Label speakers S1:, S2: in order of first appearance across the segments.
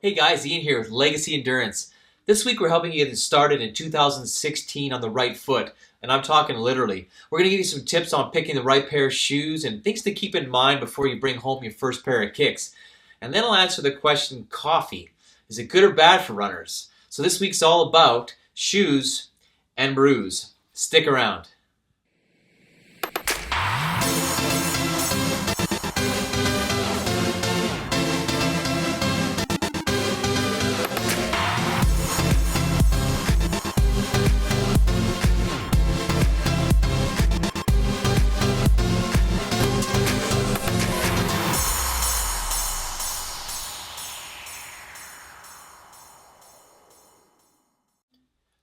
S1: Hey guys, Ian here with Legacy Endurance. This week we're helping you get started in 2016 on the right foot, and I'm talking literally. We're going to give you some tips on picking the right pair of shoes and things to keep in mind before you bring home your first pair of kicks. And then I'll answer the question, coffee. Is it good or bad for runners? So this week's all about shoes and brews. Stick around.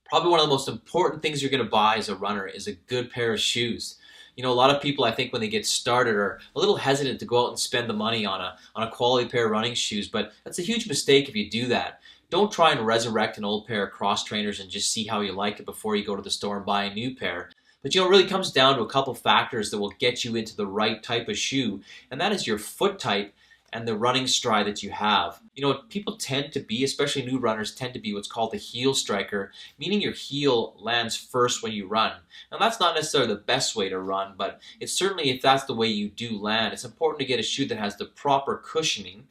S1: Probably one of the most important things you're going to buy as a runner is a good pair of shoes. You know, a lot of people, I think, when they get started are a little hesitant to go out and spend the money on a quality pair of running shoes, but that's a huge mistake if you do that. Don't try and resurrect an old pair of cross trainers and just see how you like it before you go to the store and buy a new pair. But you know, it really comes down to a couple factors that will get you into the right type of shoe, and that is your foot type and the running stride that you have. You know, people tend to be, especially new runners, tend to be what's called the heel striker, meaning your heel lands first when you run. Now that's not necessarily the best way to run, but it's certainly, if that's the way you do land, it's important to get a shoe that has the proper cushioning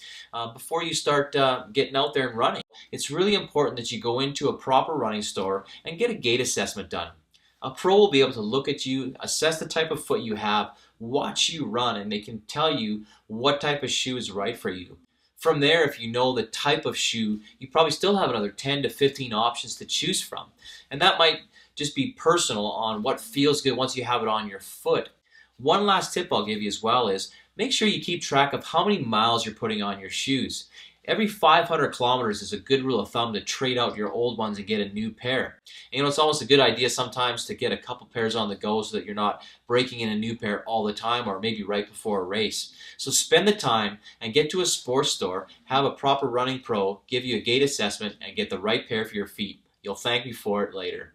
S1: before you start getting out there and running. It's really important that you go into a proper running store and get a gait assessment done. A pro will be able to look at you, assess the type of foot you have, watch you run, and they can tell you what type of shoe is right for you. From there, if you know the type of shoe, you probably still have another 10 to 15 options to choose from. And that might just be personal on what feels good once you have it on your foot. One last tip I'll give you as well is make sure you keep track of how many miles you're putting on your shoes. Every 500 kilometers is a good rule of thumb to trade out your old ones and get a new pair. And, you know, it's almost a good idea sometimes to get a couple pairs on the go so that you're not breaking in a new pair all the time, or maybe right before a race. So spend the time and get to a sports store, have a proper running pro give you a gait assessment, and get the right pair for your feet. You'll thank me for it later.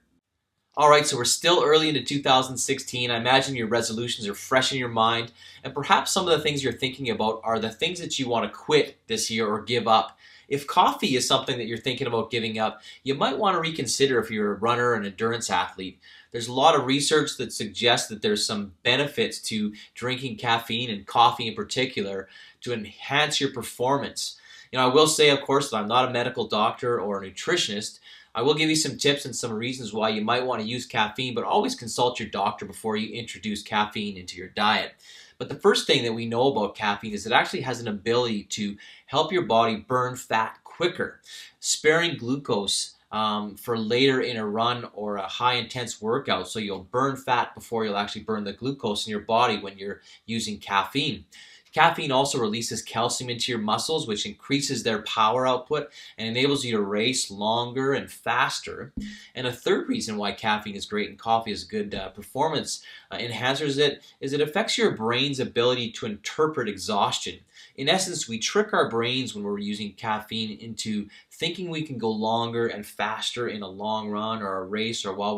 S1: Alright, so we're still early into 2016. I imagine your resolutions are fresh in your mind, and perhaps some of the things you're thinking about are the things that you want to quit this year or give up. If coffee is something that you're thinking about giving up, you might want to reconsider if you're a runner or an endurance athlete. There's a lot of research that suggests that there's some benefits to drinking caffeine, and coffee in particular, to enhance your performance. You know, I will say, of course, that I'm not a medical doctor or a nutritionist. I will give you some tips and some reasons why you might want to use caffeine, but always consult your doctor before you introduce caffeine into your diet. But the first thing that we know about caffeine is it actually has an ability to help your body burn fat quicker, sparing glucose for later in a run or a high intense workout, so you'll burn fat before you'll actually burn the glucose in your body when you're using caffeine. Caffeine also releases calcium into your muscles, which increases their power output and enables you to race longer and faster. And a third reason why caffeine is great and coffee is a good performance enhancer is it affects your brain's ability to interpret exhaustion. In essence, we trick our brains when we're using caffeine into thinking we can go longer and faster in a long run or a race or while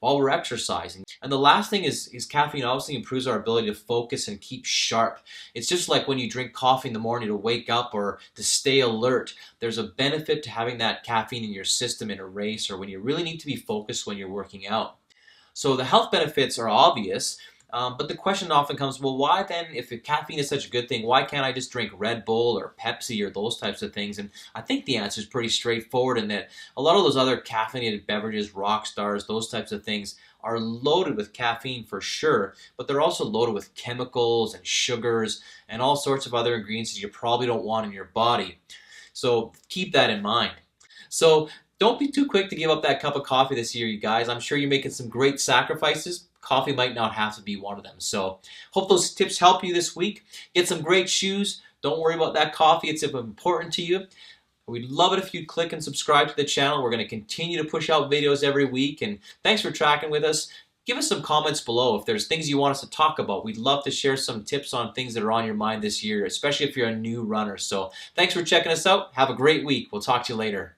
S1: we're exercising. And the last thing is caffeine obviously improves our ability to focus and keep sharp. It's just like when you drink coffee in the morning to wake up or to stay alert. There's a benefit to having that caffeine in your system in a race or when you really need to be focused when you're working out. So the health benefits are obvious. But the question often comes, well, why then, if caffeine is such a good thing, why can't I just drink Red Bull or Pepsi or those types of things? And I think the answer is pretty straightforward in that a lot of those other caffeinated beverages, rock stars, those types of things are loaded with caffeine for sure, but they're also loaded with chemicals and sugars and all sorts of other ingredients that you probably don't want in your body. So keep that in mind. So don't be too quick to give up that cup of coffee this year, you guys. I'm sure you're making some great sacrifices. Coffee might not have to be one of them. So hope those tips help you this week. Get some great shoes. Don't worry about that coffee. It's important to you. We'd love it if you'd click and subscribe to the channel. We're going to continue to push out videos every week. And thanks for tracking with us. Give us some comments below if there's things you want us to talk about. We'd love to share some tips on things that are on your mind this year, especially if you're a new runner. So thanks for checking us out. Have a great week. We'll talk to you later.